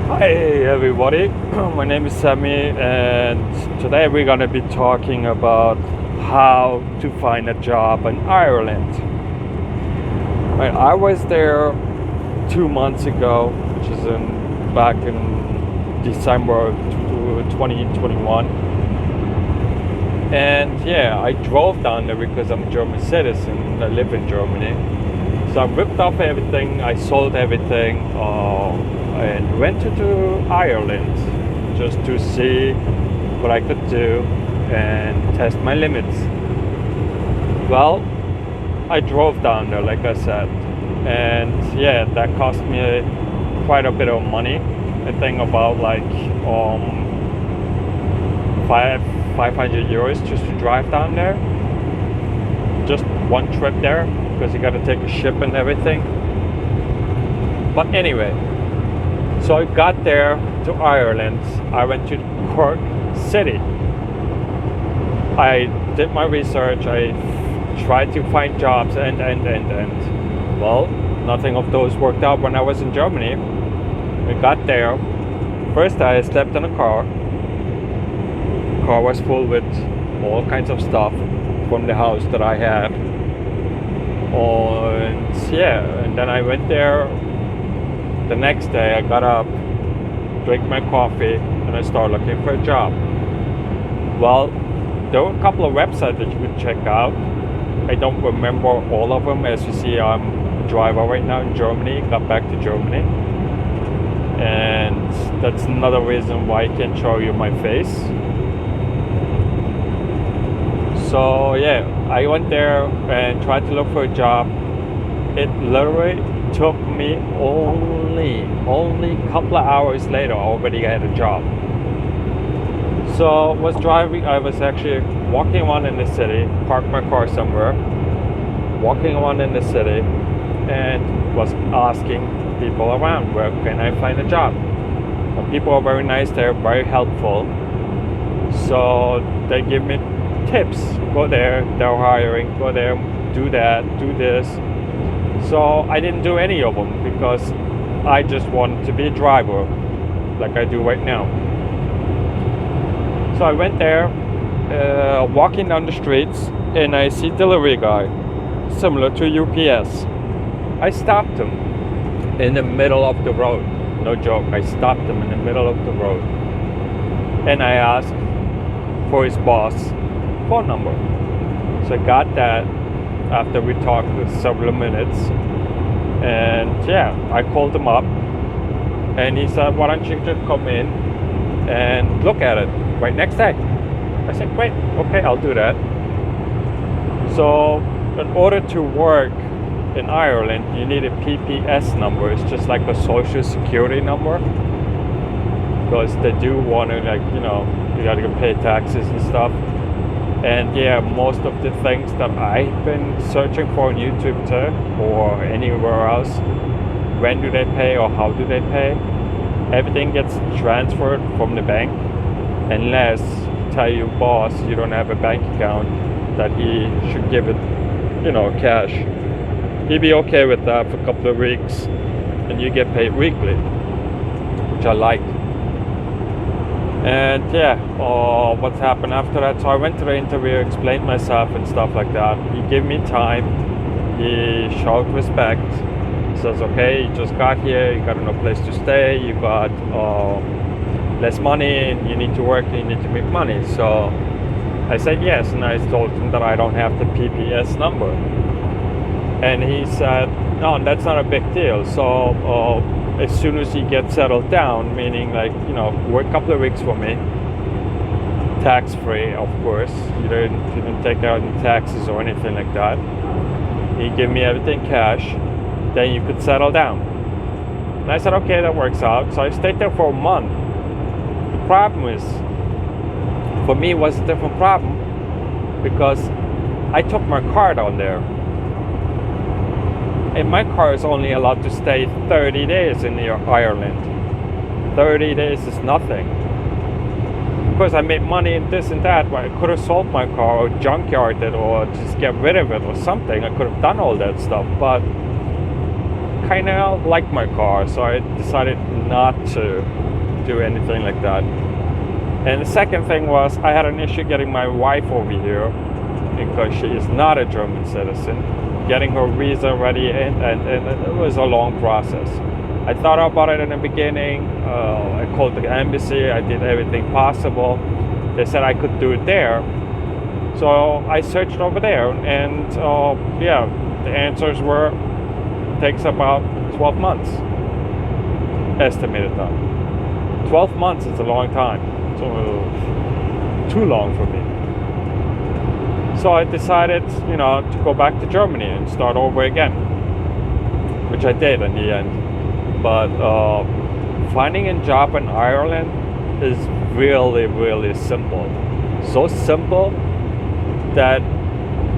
Hi everybody, my name is Sammy and today we're gonna be talking about how to find a job in Ireland. Right, I was there 2 months ago, which is back in December 2021. And yeah, I drove down there because I'm a German citizen and I live in Germany. So I ripped off everything, I sold everything, and went to Ireland just to see what I could do and test my limits. Well, I drove down there, like I said, and yeah, that cost me quite a bit of money. I think about like 500 euros just to drive down there. Just one trip there, because you got to take a ship and everything. But anyway, so I got there to Ireland. I went to Cork City. I did my research. I tried to find jobs and. Well, nothing of those worked out when I was in Germany. We got there. First I slept in a car. The car was full with all kinds of stuff from the house that I had. And yeah, and then I went there. The next day I got up, drank my coffee, and I started looking for a job. Well, there were a couple of websites that you could check out. I don't remember all of them. As you see, I'm a driver right now in Germany, got back to Germany. And that's another reason why I can't show you my face. So yeah, I went there and tried to look for a job. It literally took me only a couple of hours later, I already had a job. So I was actually walking around in the city, parked my car somewhere, walking around in the city, and was asking people around, where can I find a job? And people are very nice, they're very helpful. So they give me tips. Go there, they're hiring, go there, do that, do this. So I didn't do any of them because I just wanted to be a driver like I do right now. So I went there, walking down the streets, and I see delivery guy, similar to UPS. I stopped him in the middle of the road. No joke, I stopped him in the middle of the road. And I asked for his boss' phone number. So I got that after we talked for several minutes. And yeah, I called him up and he said, why don't you just come in and look at it right next day? I said, great, okay, I'll do that. So in order to work in Ireland, you need a PPS number. It's just like a social security number, because they do want to, like, you got to pay taxes and stuff. And yeah, most of the things that I've been searching for on YouTube too, or anywhere else, when do they pay or how do they pay, everything gets transferred from the bank, unless you tell your boss you don't have a bank account, that he should give it, cash. He'd be okay with that for a couple of weeks, and you get paid weekly, which I like. And yeah, what's happened after that? So I went to the interview, explained myself and stuff like that. He gave me time. He showed respect. He says, okay, you just got here, you got no place to stay, you got less money, and you need to work, and you need to make money. So I said yes, and I told him that I don't have the PPS number. And he said, no, that's not a big deal. So as soon as he gets settled down, meaning like, work a couple of weeks for me, tax free, of course, you didn't take out any taxes or anything like that. He gave me everything cash, then you could settle down. And I said, okay, that works out. So I stayed there for a month. The problem is, for me, it was a different problem, because I took my car down there. And my car is only allowed to stay 30 days in Ireland. 30 days is nothing. Of course, I made money in this and that, but I could have sold my car or junkyarded it or just get rid of it or something. I could have done all that stuff, but kind of liked my car, so I decided not to do anything like that. And the second thing was I had an issue getting my wife over here because she is not a German citizen, getting her visa ready, and it was a long process. I thought about it in the beginning. I called the embassy. I did everything possible. They said I could do it there. So I searched over there, and yeah, the answers were takes about 12 months estimated time. 12 months is a long time, so too long for me. So I decided, to go back to Germany and start over again, which I did in the end. But finding a job in Ireland is really, really simple. So simple that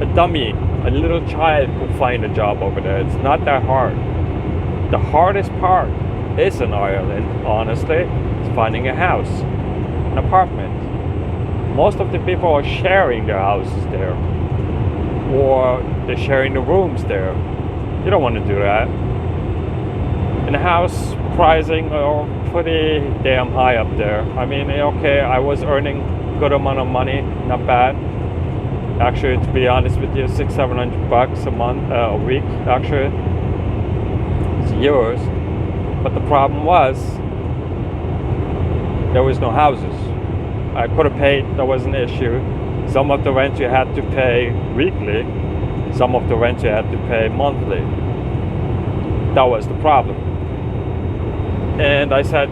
a dummy, a little child, could find a job over there. It's not that hard. The hardest part is in Ireland, honestly, is finding a house, an apartment. Most of the people are sharing their houses there, or they're sharing the rooms there. You don't want to do that. And the house pricing are pretty damn high up there. I mean, okay, I was earning a good amount of money, not bad. Actually, to be honest with you, $600-700 a month, a week. Actually, it's yours. But the problem was there was no houses. I could have paid. That was an issue. Some of the rent you had to pay weekly. Some of the rent you had to pay monthly. That was the problem. And I said,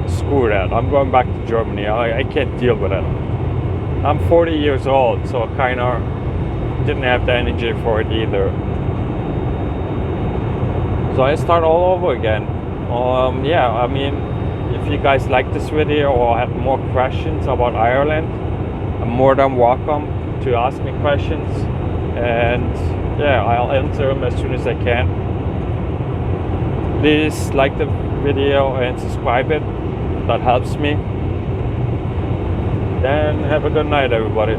screw that. I'm going back to Germany. I can't deal with it. I'm 40 years old, so I kind of didn't have the energy for it either. So I start all over again. Yeah, I mean, if you guys like this video or have more questions about Ireland, I'm more than welcome to ask me questions. And yeah, I'll answer them as soon as I can. Please like the video and subscribe it. That helps me. And have a good night, everybody.